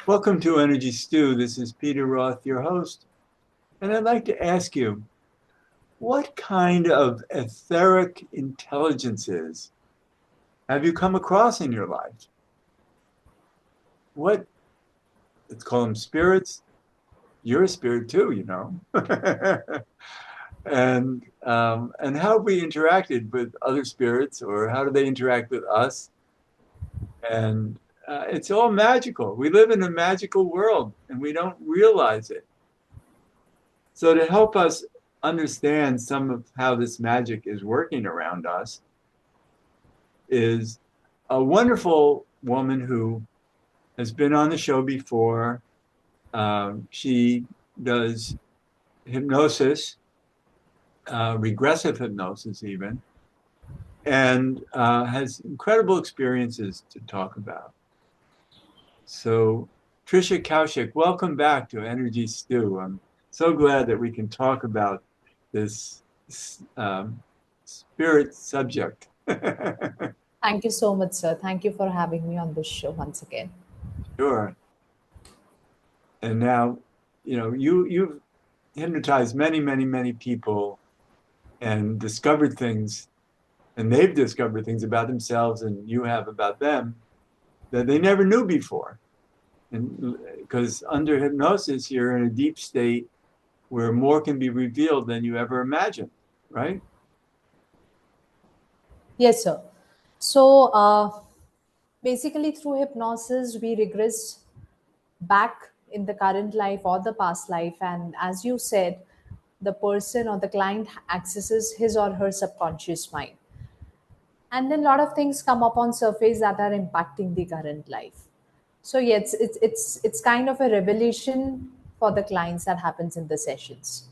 Welcome to Energy Stew. This is Peter Roth, your host. And I'd like to ask you, what kind of etheric intelligences have you come across in your life? Let's call them spirits. You're a spirit too, you know. And how have we interacted with other spirits, or how do they interact with us? And it's all magical. We live in a magical world and we don't realize it. So to help us understand some of how this magic is working around us is a wonderful woman who has been on the show before. She does hypnosis, regressive hypnosis even, and has incredible experiences to talk about. So Trisha Kaushik, welcome back to Energy Stew. I'm so glad that we can talk about this spirit subject. Thank you so much, sir. Thank you for having me on this show once again. Sure. And now, you know, you've hypnotized many people and discovered things, and they've discovered things about themselves and you have about them that they never knew before. And because under hypnosis, you're in a deep state where more can be revealed than you ever imagined, right? Yes, sir. So basically, through hypnosis, we regress back in the current life or the past life. And as you said, the person or the client accesses his or her subconscious mind. And then a lot of things come up on surface that are impacting the current life. So yes, it's kind of a revelation for the clients that happens in the sessions.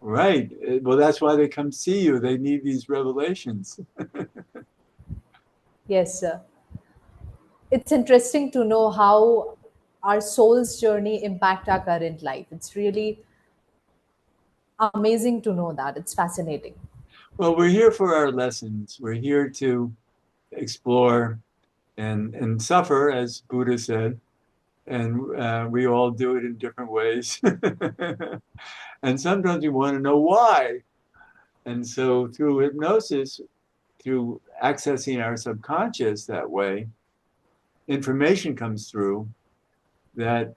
Right. Well, that's why they come see you. They need these revelations. Yes, sir. It's interesting to know how our soul's journey impact our current life. It's really amazing to know that. It's fascinating. Well, we're here for our lessons. We're here to explore and suffer, as Buddha said. And we all do it in different ways. And sometimes we want to know why. And so through hypnosis, through accessing our subconscious that way, information comes through that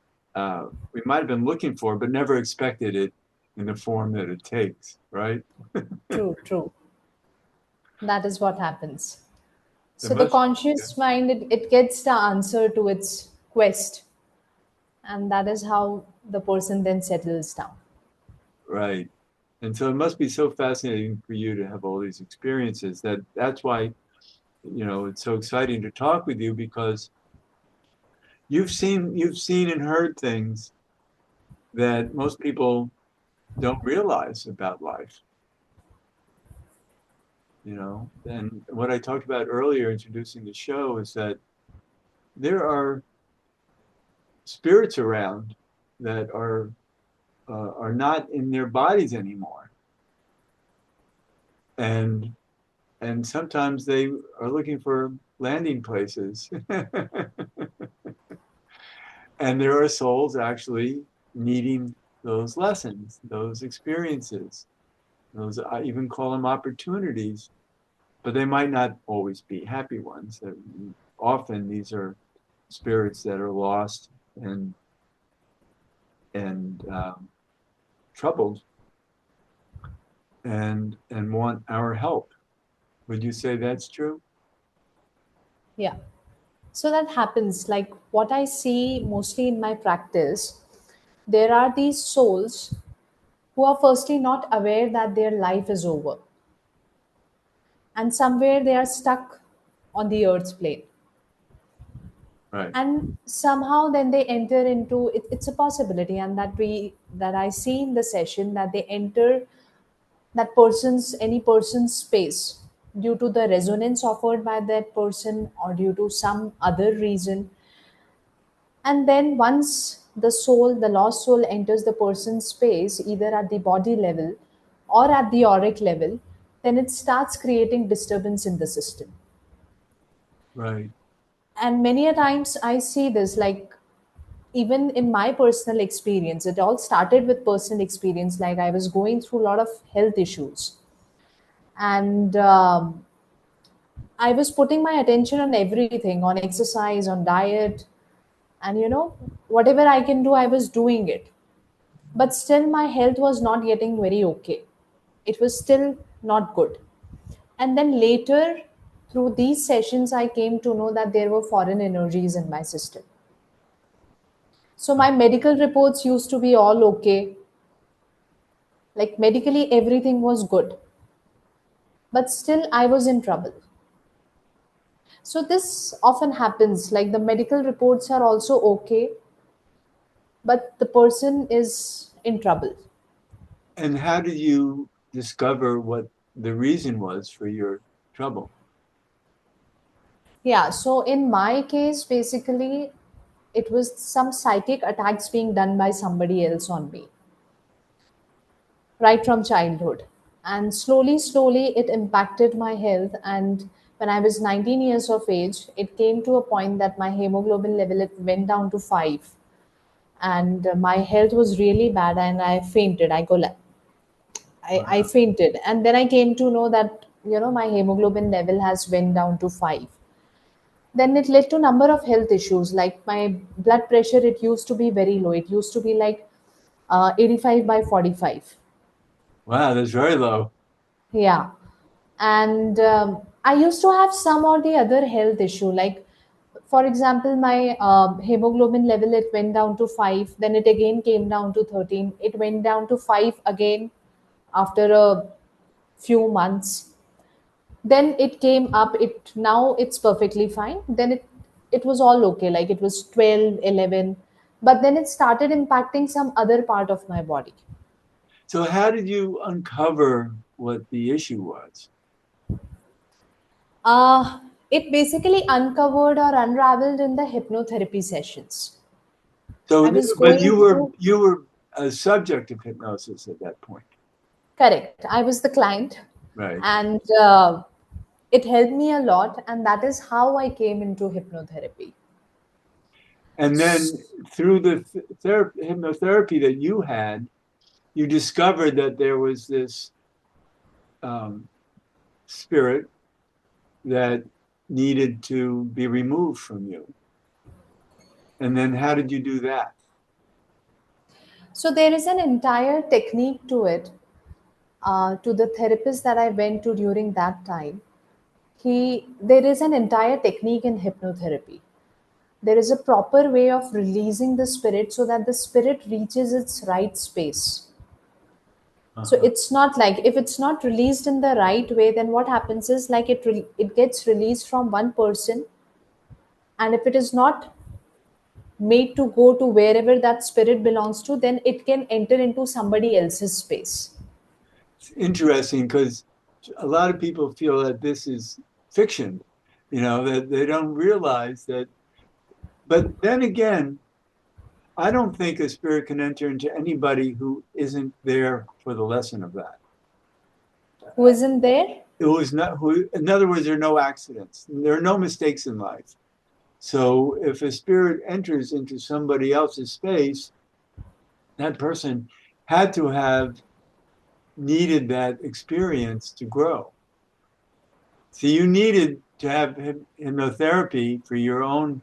we might have been looking for, but never expected it in the form that it takes, right? True, true. That is what happens. The So the most, conscious mind, it gets the answer to its quest. And that is how the person then settles down. right. And so it must be so fascinating for you to have all these experiences that's why, you know, it's so exciting to talk with you because you've seen and heard things that most people don't realize about life, you know. And what I talked about earlier introducing the show is that there are spirits around that are not in their bodies anymore, and sometimes they are looking for landing places. And there are souls actually needing those lessons, those experiences, those, I even call them opportunities, but they might not always be happy ones. Often these are spirits that are lost and troubled and want our help. Would you say that's true? Yeah. So that happens. Like what I see mostly in my practice, there are these souls who are firstly not aware that their life is over. And somewhere they are stuck on the earth's plane. Right. And somehow then they enter into it, it's a possibility, and that I see in the session that they enter that person's any person's space due to the resonance offered by that person or due to some other reason. And then once the lost soul enters the person's space, either at the body level or at the auric level, then it starts creating disturbance in the system. Right. And many a times I see this, like even in my personal experience, it all started with personal experience. Like I was going through a lot of health issues, and I was putting my attention on everything, on exercise, on diet, and whatever I can do, I was doing it. But still, my health was not getting very okay. It was still not good. And then later, through these sessions, I came to know that there were foreign energies in my system. So my medical reports used to be all okay. Like medically, everything was good. But still, I was in trouble. So this often happens. Like the medical reports are also okay, but the person is in trouble. And how did you discover what the reason was for your trouble? Yeah, so in my case, basically, it was some psychic attacks being done by somebody else on me, right from childhood. And slowly, slowly, it impacted my health. And when I was 19 years of age, it came to a point that my hemoglobin level it went down to 5. And my health was really bad, and I fainted. I Wow. fainted. And then I came to know that, my hemoglobin level has went down to 5. Then it led to number of health issues, like my blood pressure. It used to be very low. It used to be like 85 by 45. Wow, that's very low. Yeah. And I used to have some or the other health issue, like for example, my hemoglobin level it went down to 5, then it again came down to 13, it went down to 5 again after a few months, then it came up, it now it's perfectly fine, then it was all okay, like it was 12, 11, but then it started impacting some other part of my body. So how did you uncover what the issue was? uh, it basically uncovered or unraveled in the hypnotherapy sessions. So, I was but going through. you were a subject of hypnosis at that point, Correct. I was the client, right? and it helped me a lot, and that is how I came into hypnotherapy. And then S- through the hypnotherapy that you had, you discovered that there was this um, spirit that needed to be removed from you. And then how did you do that? So there is an entire technique to it. To the therapist that I went to during that time, there is an entire technique in hypnotherapy. There is a proper way of releasing the spirit so that the spirit reaches its right space. So Uh-huh. it's not like, if it's not released in the right way, then what happens is like it gets released from one person, and if it is not made to go to wherever that spirit belongs to, then it can enter into somebody else's space. It's interesting because a lot of people feel that this is fiction, that they don't realize that. But then again, I don't think a spirit can enter into anybody who isn't there for the lesson of that. Who isn't there? It was not who, in other words, there are no accidents. There are no mistakes in life. So if a spirit enters into somebody else's space, that person had to have needed that experience to grow. So you needed to have hypnotherapy for your own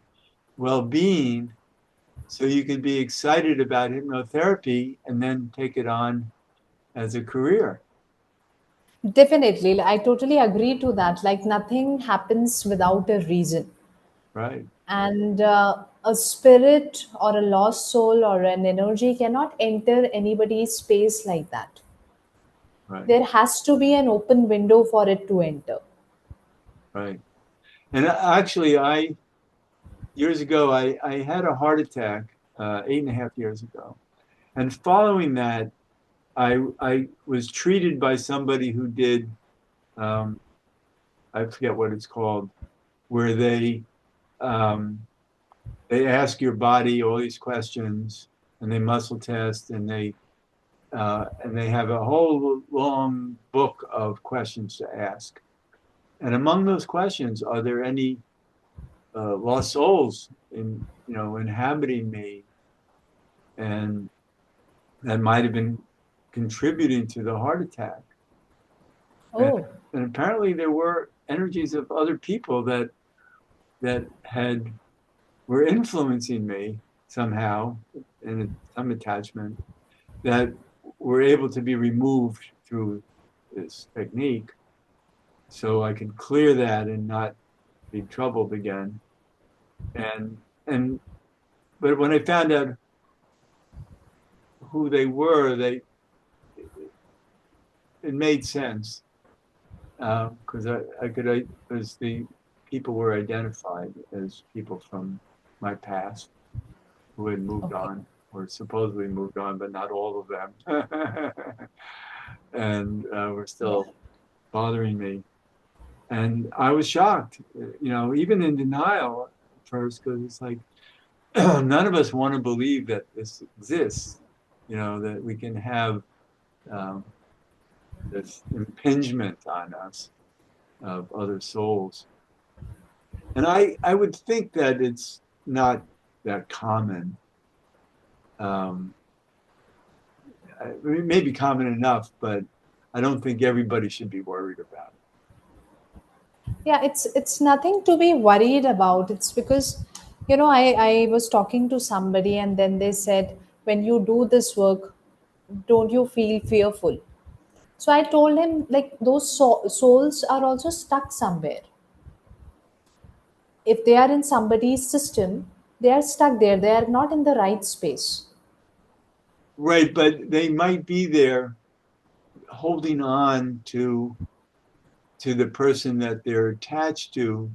well-being so you could be excited about hypnotherapy and then take it on as a career, Definitely. I totally agree to that. Like nothing happens without a reason. right? And a spirit or a lost soul or an energy cannot enter anybody's space like that. Right, There has to be an open window for it to enter. right. And actually, years ago, I had a heart attack 8.5 years ago. And following that, I was treated by somebody who did, um, I forget what it's called, where um, they ask your body all these questions and they muscle test and they have a whole long book of questions to ask. And among those questions, are there any lost souls inhabiting me? and that might have been contributing to the heart attack. And, Oh, and apparently there were energies of other people that had were influencing me somehow in some attachment that were able to be removed through this technique so I could clear that and not be troubled again. And but when I found out who they were, it made sense because I could as the people were identified as people from my past who had moved okay. on or supposedly moved on, but not all of them, and were Yeah. still bothering me. And I was shocked, even in denial at first, because it's like none of us want to believe that this exists, that we can have um, this impingement on us of other souls. And I would think that it's not that common. Um, it may be common enough, but I don't think everybody should be worried about Yeah, it's nothing to be worried about. It's because, I was talking to somebody and then they said, when you do this work, don't you feel fearful? So I told him, like, those souls are also stuck somewhere. If they are in somebody's system, they are stuck there. They are not in the right space. it. Right, but they might be there holding on to the person that they're attached to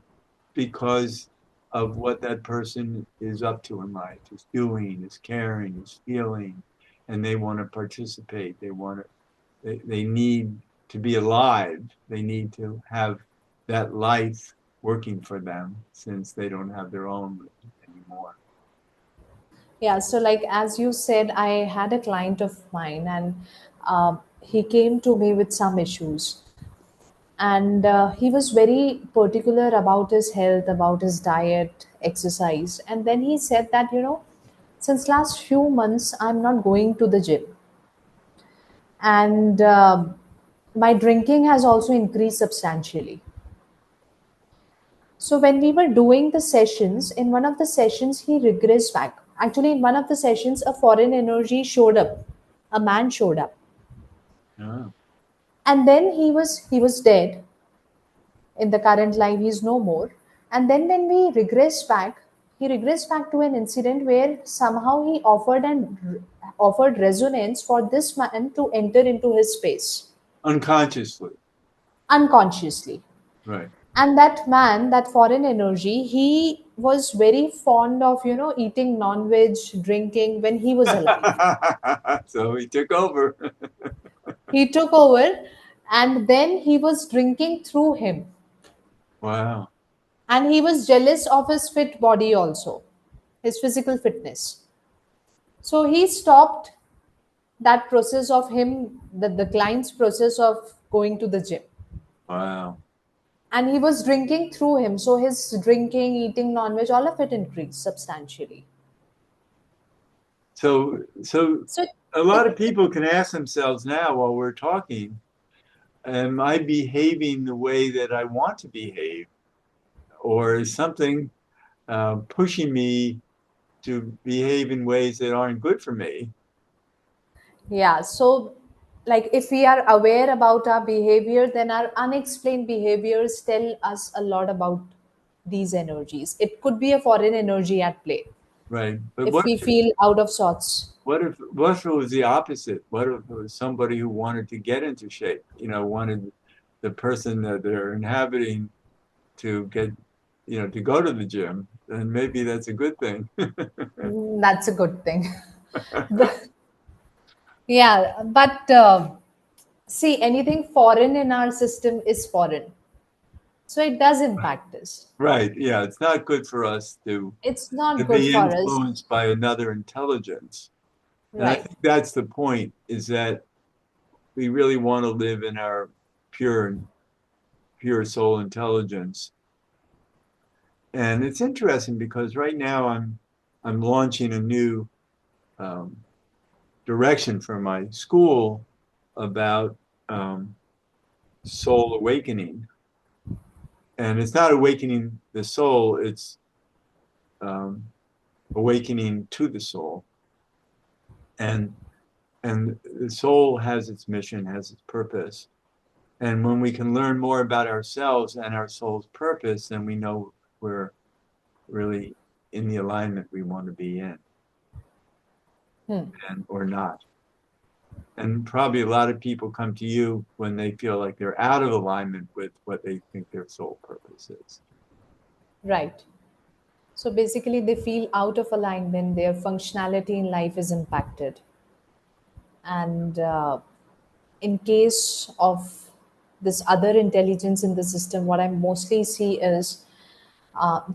because of what that person is up to in life, is doing, is caring, is feeling, and they want to participate. They need to be alive. They need to have that life working for them since they don't have their own anymore. Yeah, so like as you said, I had a client of mine and he came to me with some issues. And he was very particular about his health, about his diet, exercise. And then he said that, since last few months, I'm not going to the gym. And my drinking has also increased substantially. So when we were doing the sessions, in one of the sessions, he regressed back. Actually, in one of the sessions, a foreign energy showed up. A man showed up, Oh, and then he was dead. In the current life, he's no more. And then when we regress back, he regressed back to an incident where somehow he offered resonance for this man to enter into his space unconsciously, unconsciously. right. And that man, that foreign energy, he was very fond of eating non-veg, drinking when he was alive. So he took over. He took over, and then he was drinking through him, Wow. and he was jealous of his fit body also, his physical fitness. So he stopped that process of him, the client's process of going to the gym. Wow. And he was drinking through him. So his drinking, eating non-veg, all of it increased substantially. So So a lot of it people can ask themselves now while we're talking, am I behaving the way that I want to behave? Or is something pushing me to behave in ways that aren't good for me? Yeah, so like if we are aware about our behavior, then our unexplained behaviors tell us a lot about these energies. It could be a foreign energy at play Right. But if we feel out of sorts. what if it was the opposite? What if it was somebody who wanted to get into shape, wanted the person that they're inhabiting to get, to go to the gym, then maybe that's a good thing. That's a good thing. But- yeah, but see, anything foreign in our system is foreign. So it does impact us. Right. Yeah. It's not good for us to It's not good be for us. influenced by another intelligence. And I Right. think that's the point is that we really want to live in our pure, pure soul intelligence. And it's interesting because right now I'm launching a new um, direction from my school about um, soul awakening. And it's not awakening the soul, it's um, awakening to the soul. And and the soul has its mission, has its purpose. And when we can learn more about ourselves and our soul's purpose, then we know we're really in the alignment we want to be in, Hmm. and or not. And probably a lot of people come to you when they feel like they're out of alignment with what they think their soul purpose is. Right. So basically, they feel out of alignment, their functionality in life is impacted. And in case of this other intelligence in the system, what I mostly see is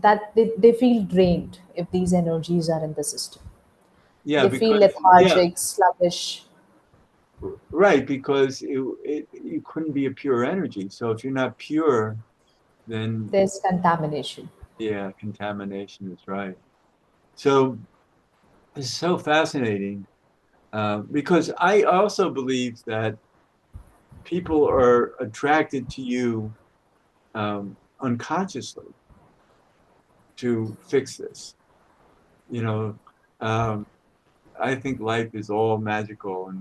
that they feel drained if these energies are in the system. Yeah, They feel because yeah, lethargic, sluggish. right, because you couldn't be a pure energy. So if you're not pure, then There's contamination. yeah, contamination is right. So it's so fascinating because I also believe that people are attracted to you unconsciously to fix this. You know, um, I think life is all magical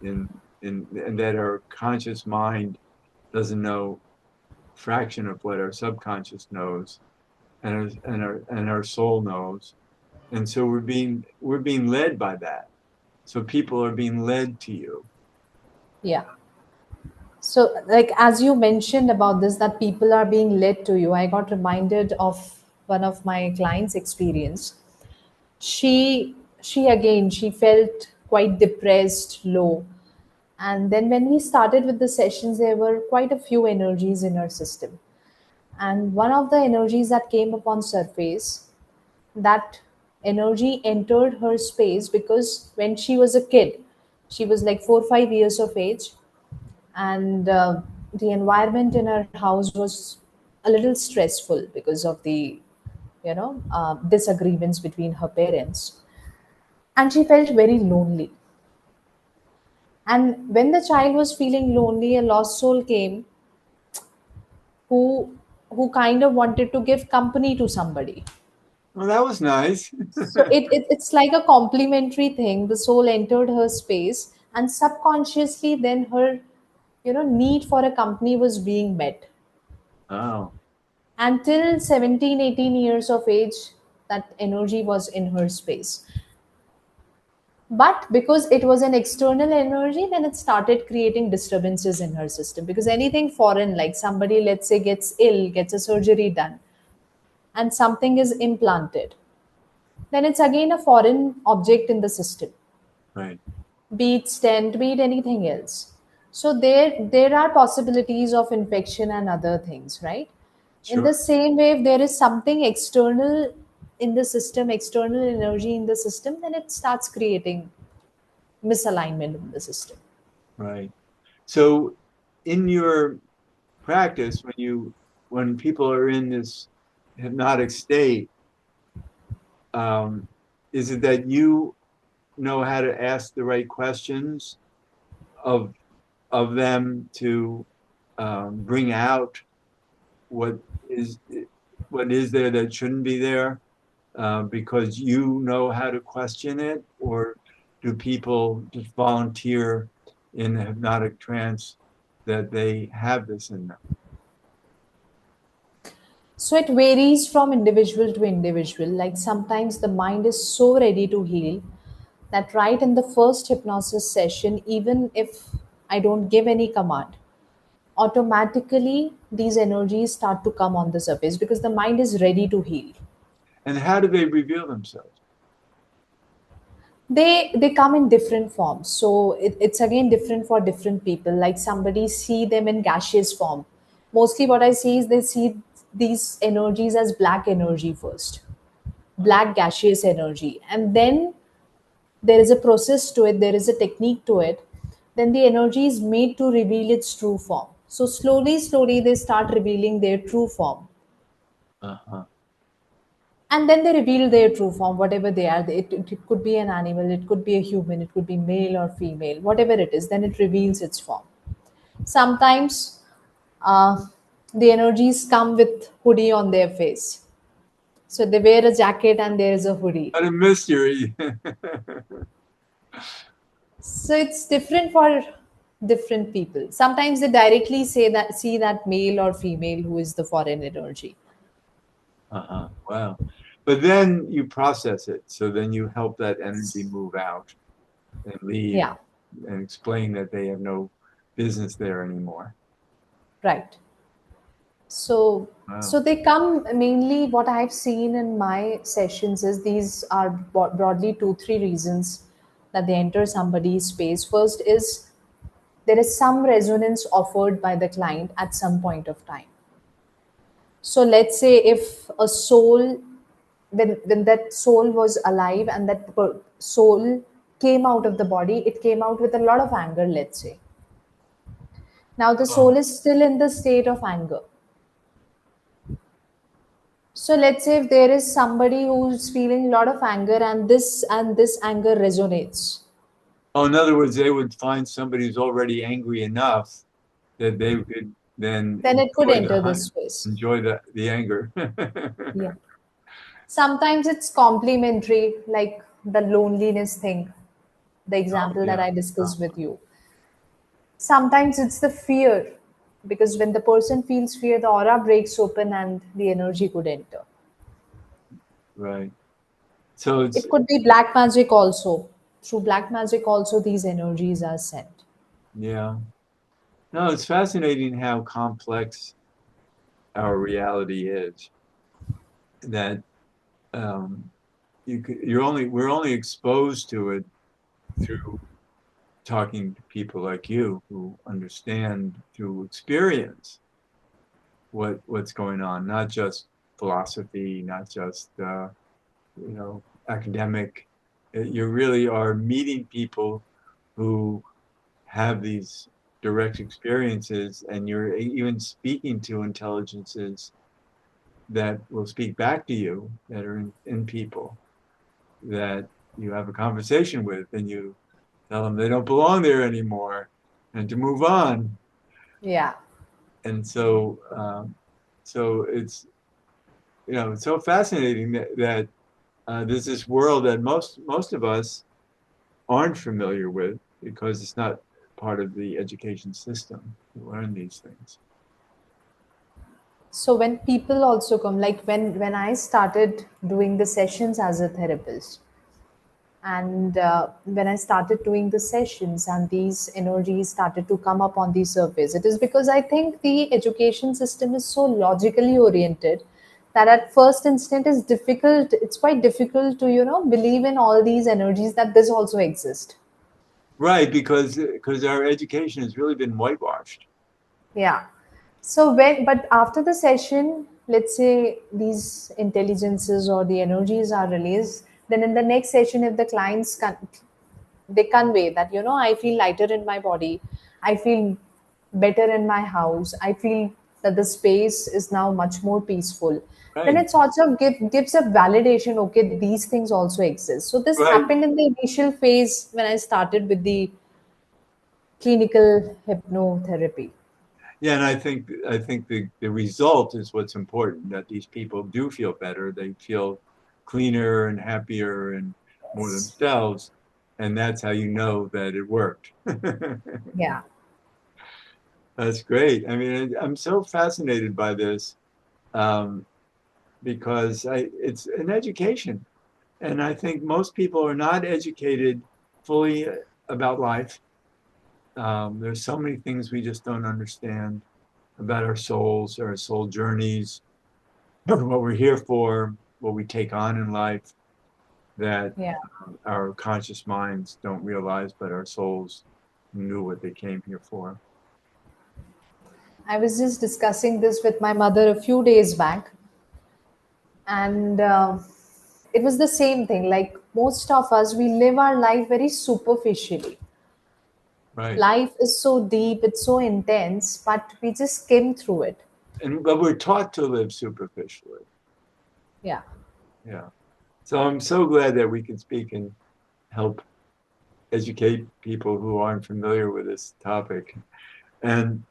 in, and that our conscious mind doesn't know fraction of what our subconscious knows and our soul knows. And so we're being led by that. So people are being led to you. Yeah. So, like as you mentioned about this, that people are being led to you, I got reminded of one of my clients' experience. She again she felt quite depressed, low, and then when we started with the sessions, there were quite a few energies in her system, and one of the energies that came upon surface, that energy entered her space because when she was a kid, she was like 4 or 5 years of age, and the environment in her house was a little stressful because of the disagreements between her parents, and she felt very lonely. And when the child was feeling lonely, a lost soul came who who kind of wanted to give company to somebody. Well, that was nice. So it's like a complementary thing. The soul entered her space, and subconsciously then her need for a company was being met. Oh, Until 17, 18 years of age, that energy was in her space. But because it was an external energy, then it started creating disturbances in her system. Because anything foreign, like somebody, let's say, gets ill, gets a surgery done, and something is implanted, then it's again a foreign object in the system, right. be it stent, be it anything else. So there are possibilities of infection and other things, right? In the Sure. same way, if there is something external in the system, external energy in the system, then it starts creating misalignment in the system. Right. So in your practice, when people are in this hypnotic state, um, is it that you know how to ask the right questions of of them to bring out what is what is there that shouldn't be there because you know how to question it, or do people just volunteer in the hypnotic trance that they have this in them? So it varies from individual to individual. Like sometimes the mind is so ready to heal that right in the first hypnosis session, even if I don't give any command, automatically these energies start to come on the surface because the mind is ready to heal. And how do they reveal themselves? They come in different forms, so it's again different for different people. Like somebody see them in gaseous form. Mostly what I see is they see these energies as black energy first, black gaseous energy, and then there is a process to it, there is a technique to it, then the energy is made to reveal its true form. So slowly they start revealing their true form. Uh-huh. and then they reveal their true form, whatever they are. It could be an animal, it could be a human, it could be male or female, whatever it is, then it reveals its form. Sometimes uh, the energies come with hoodie on their face. So they wear a jacket and there is a hoodie. What a mystery. So it's different for different people. Sometimes they directly say that, see that male or female who is the foreign energy. Uh-huh. Wow. But then you process it. So then you help that energy move out and leave Yeah, and explain that they have no business there anymore. right. So, Wow. so they come mainly. What I've seen in my sessions is these are broadly two, three reasons that they enter somebody's space. First is there is some resonance offered by the client at some point of time. So let's say if a soul, when that soul was alive and that soul came out of the body, it came out with a lot of anger. Let's say now the Oh, soul is still in the state of anger. So let's say if there is somebody who's feeling a lot of anger and this anger resonates, oh, in other words, they would find somebody who's already angry enough that they could then then it could enter this space. enjoy the anger. Yeah. Sometimes it's complementary, like the loneliness thing, the Oh, example that yeah. I discussed with you. Sometimes it's the fear, because when the person feels fear, the aura breaks open and the energy could enter. Right. So it's It could be black magic also. Through black magic, also, these energies are sent. yeah. No, it's fascinating how complex our reality is. That um, we're only exposed to it through talking to people like you who understand through experience what's going on, not just philosophy, not just academic. You really are meeting people who have these direct experiences, and you're even speaking to intelligences that will speak back to you that are in people that you have a conversation with, and you tell them they don't belong there anymore and to move on. Yeah. And so it's it's so fascinating that there's this world that most of us aren't familiar with because it's not part of the education system to learn these things. So when people also come, like when I started doing the sessions as a therapist, and when I started doing the sessions and these energies started to come up on the surface, it is because I think the education system is so logically oriented that at first instant is difficult. It's quite difficult to believe in all these energies that this also exist. Right, because our education has really been whitewashed. Yeah. So but after the session, let's say these intelligences or the energies are released, then in the next session, if the clients they convey that I feel lighter in my body, I feel better in my house, I feel that the space is now much more peaceful, then Right, it sort of gives a validation. Okay, these things also exist. So this right. happened in the initial phase when I started with the clinical hypnotherapy. Yeah, and I think the result is what's important, that these people do feel better. They feel cleaner and happier and more themselves. And that's how you know that it worked. Yeah. That's great. I mean, I'm so fascinated by this um, because it's an education. And I think most people are not educated fully about life. There's so many things we just don't understand about our souls, our soul journeys, what we're here for, what we take on in life that Yeah. our conscious minds don't realize, but our souls knew what they came here for. I was just discussing this with my mother a few days back, and it was the same thing. Like most of us, we live our life very superficially. Right. Life is so deep, it's so intense, but we just skim through it. But we're taught to live superficially. Yeah. Yeah. So I'm so glad that we can speak and help educate people who aren't familiar with this topic. And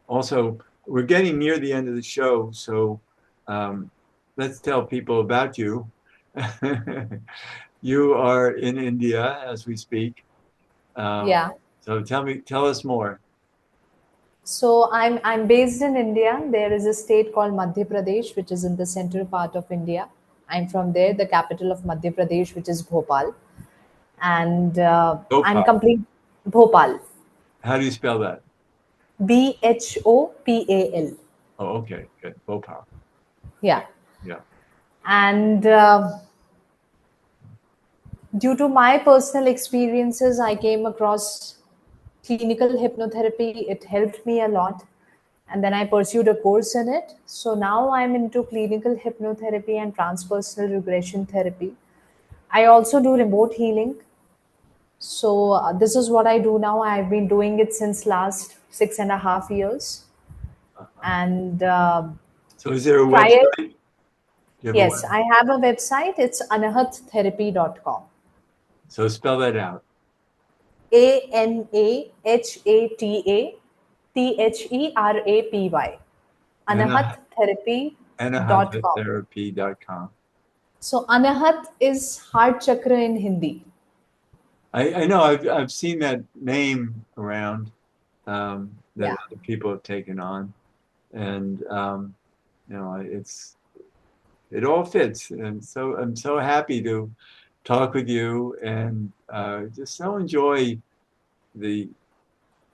also, we're getting near the end of the show, so um, let's tell people about you. You are in India as we speak. Um, Yeah. so tell us more. So I'm based in India. There is a state called Madhya Pradesh, which is in the central part of India. I'm from there, the capital of Madhya Pradesh, which is Bhopal, and I'm Bhopal. complete Bhopal, How do you spell that? Bhopal. Oh, okay, good. Bhopal. Yeah, Yeah. and due to my personal experiences, I came across clinical hypnotherapy. It helped me a lot. And then I pursued a course in it. So now I'm into clinical hypnotherapy and transpersonal regression therapy. I also do remote healing. So this is what I do now. I've been doing it since last 6.5 years. Uh-huh. And So is there a prior, website? Do you have a yes, web? I have a website. It's anahattherapy.com. So spell that out. Anahatherapy. Anahattherapy.com. Anahata So Anahat is heart chakra in Hindi. I know I've seen that name around that Yeah. other people have taken on, and it all fits, and so I'm so happy to talk with you, and just so enjoy the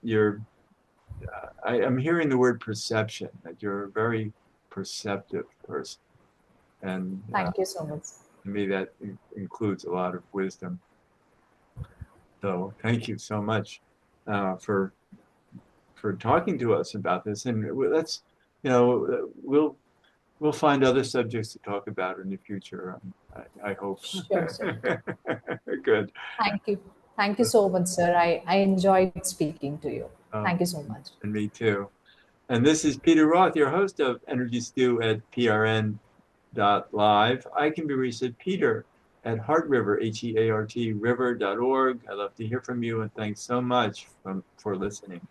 your. I'm hearing the word perception, that you're a very perceptive person, and Thank you so much. to me that includes a lot of wisdom. So thank you so much uh, for for talking to us about this. And let's, we'll find other subjects to talk about in the future. I hope. Sure, sir. Good. Thank you. Thank you so much, sir. I enjoyed speaking to you. Um, Thank you so much. and me too. And this is Peter Roth, your host of Energy Stew at prn.live. I can be reached at Peter at Heart River, HEART river.org. I love to hear from you, and thanks so much for listening.